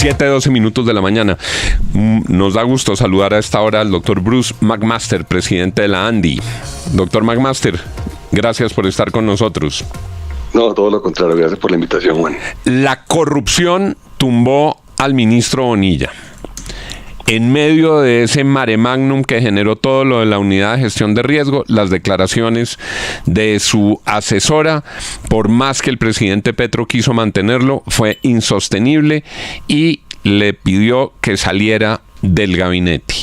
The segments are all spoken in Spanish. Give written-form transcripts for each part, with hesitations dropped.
7:12 de la mañana. Nos da gusto saludar a esta hora al doctor Bruce McMaster, presidente de la ANDI. Doctor McMaster, gracias por estar con nosotros. No, todo lo contrario, gracias por la invitación, Juan. La corrupción tumbó al ministro Bonilla. En medio de ese mare magnum que generó todo lo de la unidad de gestión de riesgo, las declaraciones de su asesora, por más que el presidente Petro quiso mantenerlo, fue insostenible y le pidió que saliera del gabinete.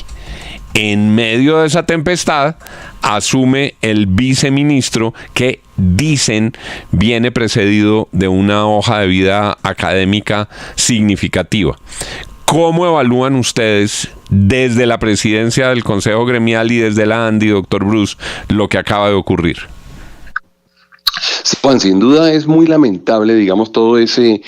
En medio de esa tempestad, asume el viceministro que dicen viene precedido de una hoja de vida académica significativa. ¿Cómo evalúan ustedes desde la presidencia del Consejo Gremial y desde la ANDI, doctor Bruce, lo que acaba de ocurrir? Juan, sin duda es muy lamentable, digamos, todo ese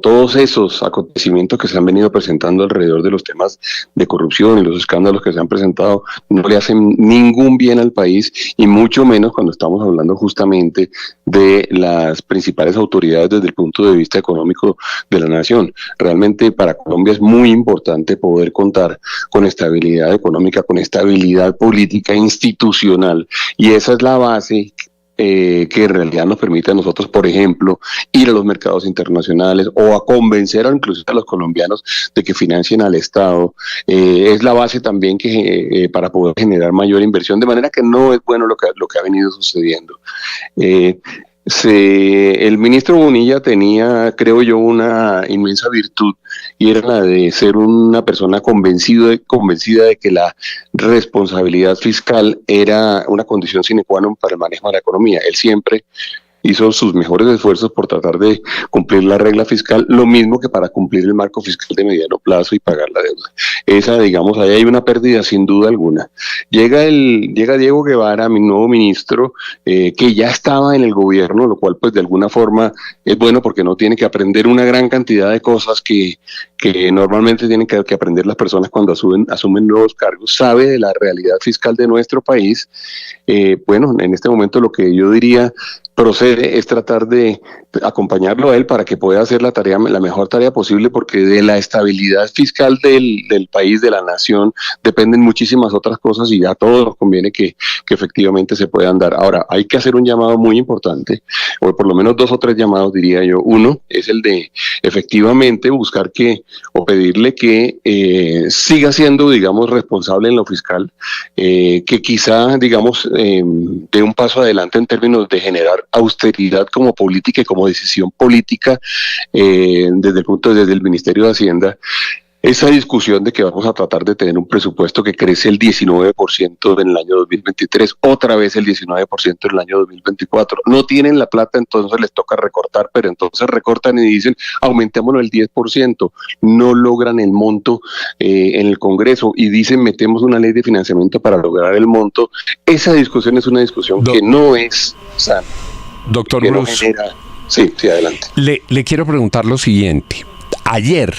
todos esos acontecimientos que se han venido presentando alrededor de los temas de corrupción y los escándalos que se han presentado no le hacen ningún bien al país, y mucho menos cuando estamos hablando justamente de las principales autoridades desde el punto de vista económico de la nación. Realmente para Colombia es muy importante poder contar con estabilidad económica, con estabilidad política institucional, y esa es la base que en realidad nos permite a nosotros, por ejemplo, ir a los mercados internacionales o a convencer incluso a los colombianos de que financien al Estado. Es la base también que para poder generar mayor inversión, de manera que no es bueno lo que ha venido sucediendo. El ministro Bonilla tenía, creo yo, una inmensa virtud, y era la de ser una persona convencida de que la responsabilidad fiscal era una condición sine qua non para el manejo de la economía. Él siempre hizo sus mejores esfuerzos por tratar de cumplir la regla fiscal, lo mismo que para cumplir el marco fiscal de mediano plazo y pagar la deuda. Esa, digamos, ahí hay una pérdida sin duda alguna. Llega Diego Guevara, mi nuevo ministro, que ya estaba en el gobierno, lo cual pues de alguna forma es bueno porque no tiene que aprender una gran cantidad de cosas que normalmente tienen que aprender las personas cuando asumen nuevos cargos. Sabe de la realidad fiscal de nuestro país. Bueno, en este momento lo que yo diría procede es tratar de acompañarlo a él para que pueda hacer la mejor tarea posible, porque de la estabilidad fiscal del país, de la nación, dependen muchísimas otras cosas, y a todos nos conviene que efectivamente se puedan dar. Ahora, hay que hacer un llamado muy importante, o por lo menos 2 o 3 llamados diría yo. Uno es el de efectivamente buscar o pedirle que siga siendo, digamos, responsable en lo fiscal, que quizá, digamos, dé un paso adelante en términos de generar austeridad como política y como decisión política desde el Ministerio de Hacienda. Esa discusión de que vamos a tratar de tener un presupuesto que crece el 19% en el año 2023, otra vez el 19% en el año 2024. No tienen la plata, entonces les toca recortar, pero entonces recortan y dicen aumentémoslo el 10%. No logran el monto en el Congreso y dicen metemos una ley de financiamiento para lograr el monto. Esa discusión es una discusión que no es sana. Doctor Bruce, sí, adelante. Le quiero preguntar lo siguiente. Ayer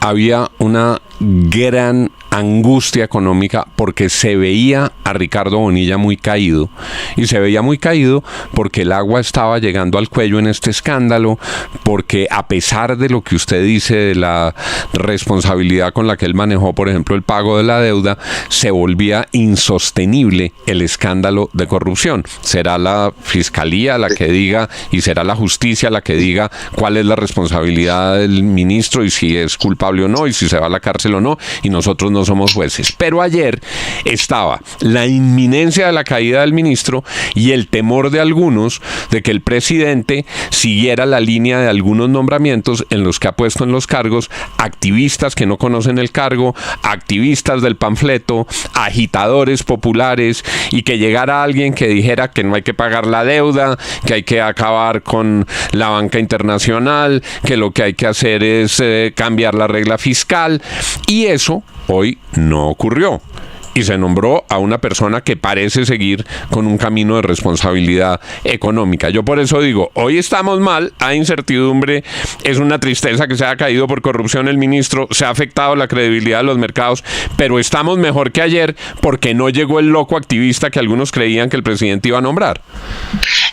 había una gran angustia económica porque se veía a Ricardo Bonilla muy caído, y se veía muy caído porque el agua estaba llegando al cuello en este escándalo, porque a pesar de lo que usted dice de la responsabilidad con la que él manejó, por ejemplo, el pago de la deuda, se volvía insostenible el escándalo de corrupción. Será la fiscalía la que diga, y será la justicia la que diga cuál es la responsabilidad del ministro y si es culpable o no, y si se va a la cárcel o no, y nosotros no somos jueces. Pero ayer estaba la inminencia de la caída del ministro y el temor de algunos de que el presidente siguiera la línea de algunos nombramientos en los que ha puesto en los cargos activistas que no conocen el cargo, activistas del panfleto, agitadores populares, y que llegara alguien que dijera que no hay que pagar la deuda, que hay que acabar con la banca internacional, que lo que hay que hacer es cambiar la regla fiscal, y eso hoy no ocurrió. Y se nombró a una persona que parece seguir con un camino de responsabilidad económica. Yo por eso digo, hoy estamos mal, hay incertidumbre, es una tristeza que se haya caído por corrupción el ministro, se ha afectado la credibilidad de los mercados, pero estamos mejor que ayer porque no llegó el loco activista que algunos creían que el presidente iba a nombrar.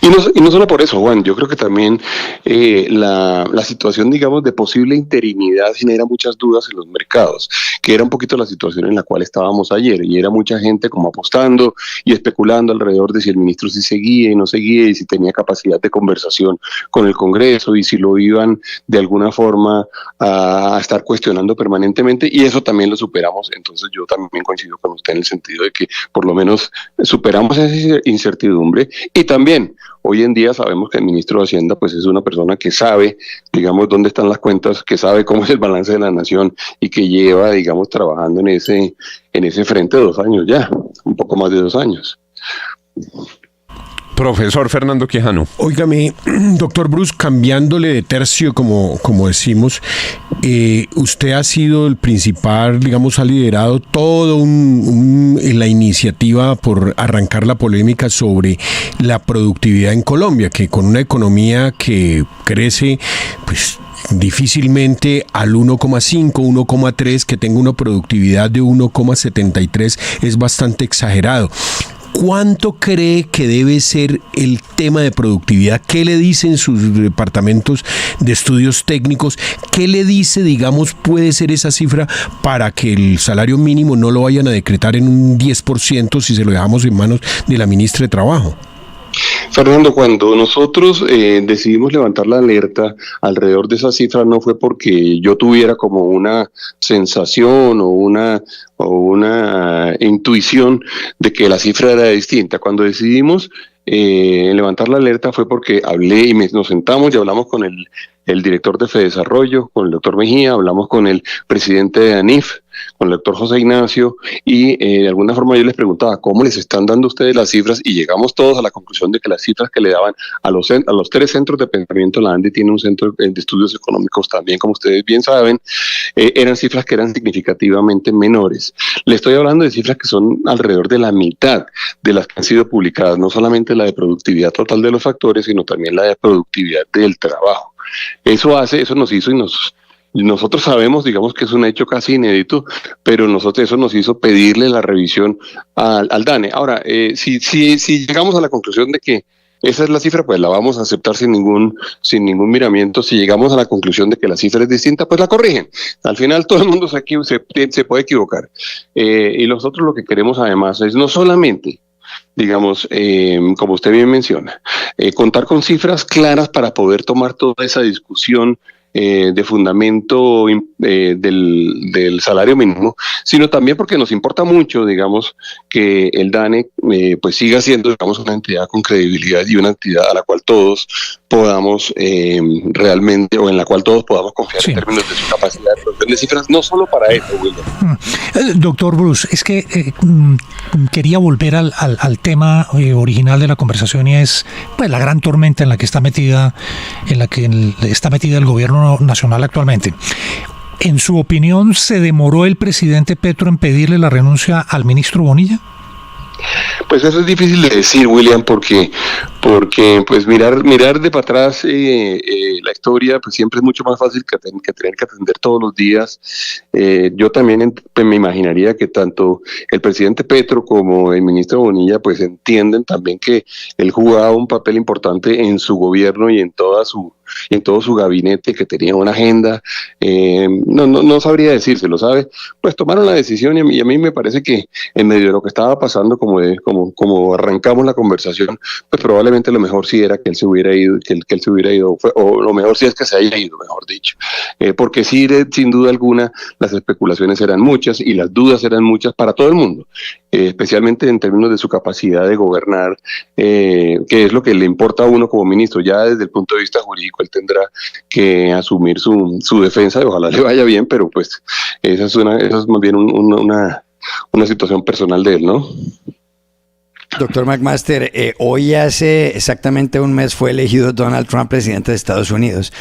Y no solo por eso, Juan, yo creo que también la situación, digamos, de posible interinidad genera muchas dudas en los mercados, que era un poquito la situación en la cual estábamos ayer, y era mucha gente como apostando y especulando alrededor de si el ministro sí seguía y no seguía, y si tenía capacidad de conversación con el Congreso, y si lo iban de alguna forma a estar cuestionando permanentemente, y eso también lo superamos. Entonces yo también coincido con usted en el sentido de que por lo menos superamos esa incertidumbre. Y también hoy en día sabemos que el ministro de Hacienda pues es una persona que sabe, digamos, dónde están las cuentas, que sabe cómo es el balance de la nación, y que lleva, digamos, trabajando en ese frente 2 años ya, un poco más de 2 años. Profesor Fernando Quijano. Óigame, doctor Bruce, cambiándole de tercio, como decimos, usted ha sido el principal, digamos, ha liderado todo la iniciativa por arrancar la polémica sobre la productividad en Colombia, que con una economía que crece, pues difícilmente al 1,5, 1,3, que tenga una productividad de 1,73 es bastante exagerado. ¿Cuánto cree que debe ser el tema de productividad? ¿Qué le dicen sus departamentos de estudios técnicos? ¿Qué le dice, digamos, puede ser esa cifra para que el salario mínimo no lo vayan a decretar en un 10% si se lo dejamos en manos de la ministra de Trabajo? Fernando, cuando nosotros decidimos levantar la alerta alrededor de esa cifra, no fue porque yo tuviera como una sensación o una intuición de que la cifra era distinta. Cuando decidimos levantar la alerta fue porque hablé y nos sentamos y hablamos con el director de Fedesarrollo, con el doctor Mejía, hablamos con el presidente de ANIF, con el doctor José Ignacio, y de alguna forma yo les preguntaba cómo les están dando ustedes las cifras, y llegamos todos a la conclusión de que las cifras que le daban a los 3 centros de pensamiento, la ANDE tiene un centro de estudios económicos también, como ustedes bien saben, eran cifras que eran significativamente menores. Le estoy hablando de cifras que son alrededor de la mitad de las que han sido publicadas, no solamente la de productividad total de los factores, sino también la de productividad del trabajo. Eso nos hizo y nosotros sabemos, digamos, que es un hecho casi inédito, pero eso nos hizo pedirle la revisión al DANE. Ahora, si llegamos a la conclusión de que esa es la cifra, pues la vamos a aceptar sin ningún miramiento. Si llegamos a la conclusión de que la cifra es distinta, pues la corrigen. Al final todo el mundo se puede equivocar. Y nosotros lo que queremos además es no solamente, digamos, como usted bien menciona, contar con cifras claras para poder tomar toda esa discusión de fundamento del salario mínimo, sino también porque nos importa mucho, digamos, que el DANE pues siga siendo, digamos, una entidad con credibilidad y una entidad a la cual todos podamos realmente, o en la cual todos podamos confiar, sí, en términos de su capacidad de producción de cifras, no solo para eso, William. Doctor Bruce, es que quería volver al tema original de la conversación, y es pues la gran tormenta en la que está metida el gobierno nacional actualmente. En su opinión, ¿se demoró el presidente Petro en pedirle la renuncia al ministro Bonilla? Pues eso es difícil de decir, William, porque pues mirar de para atrás la historia, pues siempre es mucho más fácil que tener que atender todos los días. Yo también me imaginaría que tanto el presidente Petro como el ministro Bonilla pues entienden también que él jugaba un papel importante en su gobierno y en todo su gabinete, que tenía una agenda. No sabría decírselo, ¿sabe? Pues tomaron la decisión, y a mí me parece que en medio de lo que estaba pasando, como arrancamos la conversación, pues probablemente lo mejor sí era que él se hubiera ido, o lo mejor sí es que se haya ido, mejor dicho. Porque sí, sin duda alguna, las especulaciones eran muchas y las dudas eran muchas para todo el mundo, especialmente en términos de su capacidad de gobernar, que es lo que le importa a uno como ministro. Ya desde el punto de vista jurídico, él tendrá que asumir su defensa, y ojalá le vaya bien, pero pues esa es más bien una situación personal de él, ¿no? Doctor McMaster, hoy hace exactamente un mes fue elegido Donald Trump presidente de Estados Unidos.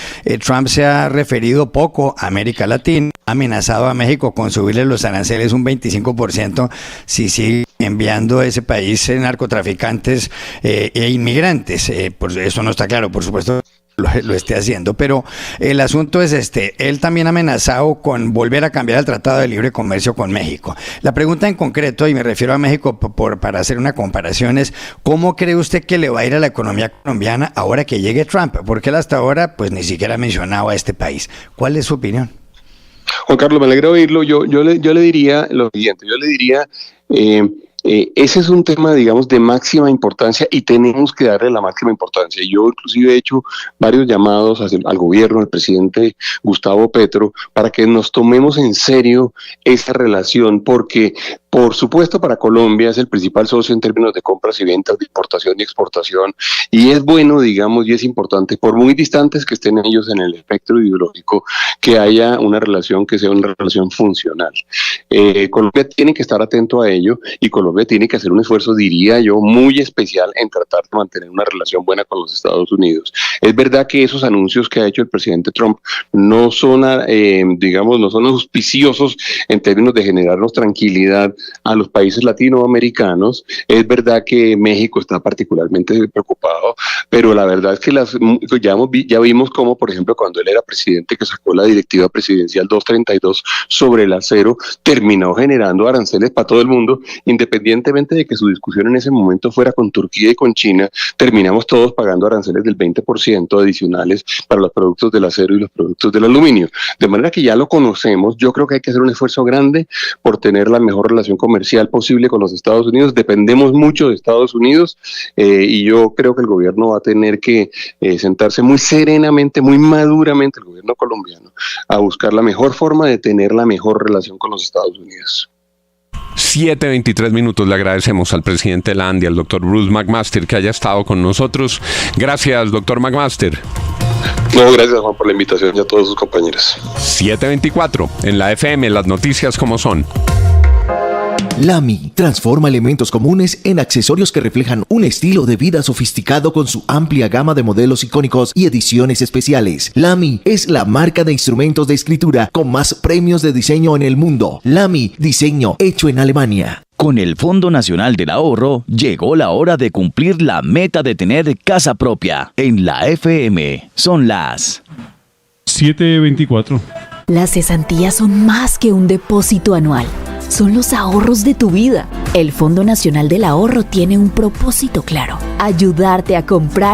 Trump se ha referido poco a América Latina, ha amenazado a México con subirle los aranceles un 25% si sigue enviando a ese país narcotraficantes e inmigrantes. Eso no está claro, por supuesto. lo esté haciendo, pero el asunto es él también ha amenazado con volver a cambiar el Tratado de Libre Comercio con México. La pregunta en concreto, y me refiero a México para hacer una comparación, es ¿cómo cree usted que le va a ir a la economía colombiana ahora que llegue Trump? Porque él hasta ahora pues ni siquiera ha mencionado a este país. ¿Cuál es su opinión? Juan Carlos, me alegra oírlo. Yo le diría lo siguiente, ese es un tema, digamos, de máxima importancia y tenemos que darle la máxima importancia. Yo inclusive he hecho varios llamados al gobierno, al presidente Gustavo Petro, para que nos tomemos en serio esa relación, porque por supuesto para Colombia es el principal socio en términos de compras y ventas, de importación y exportación, y es bueno, digamos, y es importante, por muy distantes que estén ellos en el espectro ideológico, que haya una relación que sea una relación funcional. Colombia tiene que estar atento a ello y Colombia tiene que hacer un esfuerzo, diría yo, muy especial en tratar de mantener una relación buena con los Estados Unidos. Es verdad que esos anuncios que ha hecho el presidente Trump no son, no son auspiciosos en términos de generarnos tranquilidad a los países latinoamericanos. Es verdad que México está particularmente preocupado, pero la verdad es que ya vimos cómo, por ejemplo, cuando él era presidente, que sacó la directiva presidencial 232 sobre el acero, terminó generando aranceles para todo el mundo, independientemente de que su discusión en ese momento fuera con Turquía y con China. Terminamos todos pagando aranceles del 20% adicionales para los productos del acero y los productos del aluminio. De manera que ya lo conocemos. Yo creo que hay que hacer un esfuerzo grande por tener la mejor relación comercial posible con los Estados Unidos. Dependemos mucho de Estados Unidos y yo creo que el gobierno va a tener que sentarse muy serenamente, muy maduramente, el gobierno colombiano, a buscar la mejor forma de tener la mejor relación con los Estados Unidos. 7:23 minutos. Le agradecemos al presidente de la ANDI, al doctor Bruce McMaster, que haya estado con nosotros. Gracias, doctor McMaster. No, gracias, Juan, por la invitación y a todos sus compañeros. 7:24. En la FM, las noticias como son. Lamy transforma elementos comunes en accesorios que reflejan un estilo de vida sofisticado con su amplia gama de modelos icónicos y ediciones especiales. Lamy es la marca de instrumentos de escritura con más premios de diseño en el mundo. Lamy, diseño hecho en Alemania. Con el Fondo Nacional del Ahorro, llegó la hora de cumplir la meta de tener casa propia. En la FM, son las 7:24. Las cesantías son más que un depósito anual. Son los ahorros de tu vida. El Fondo Nacional del Ahorro tiene un propósito claro: ayudarte a comprar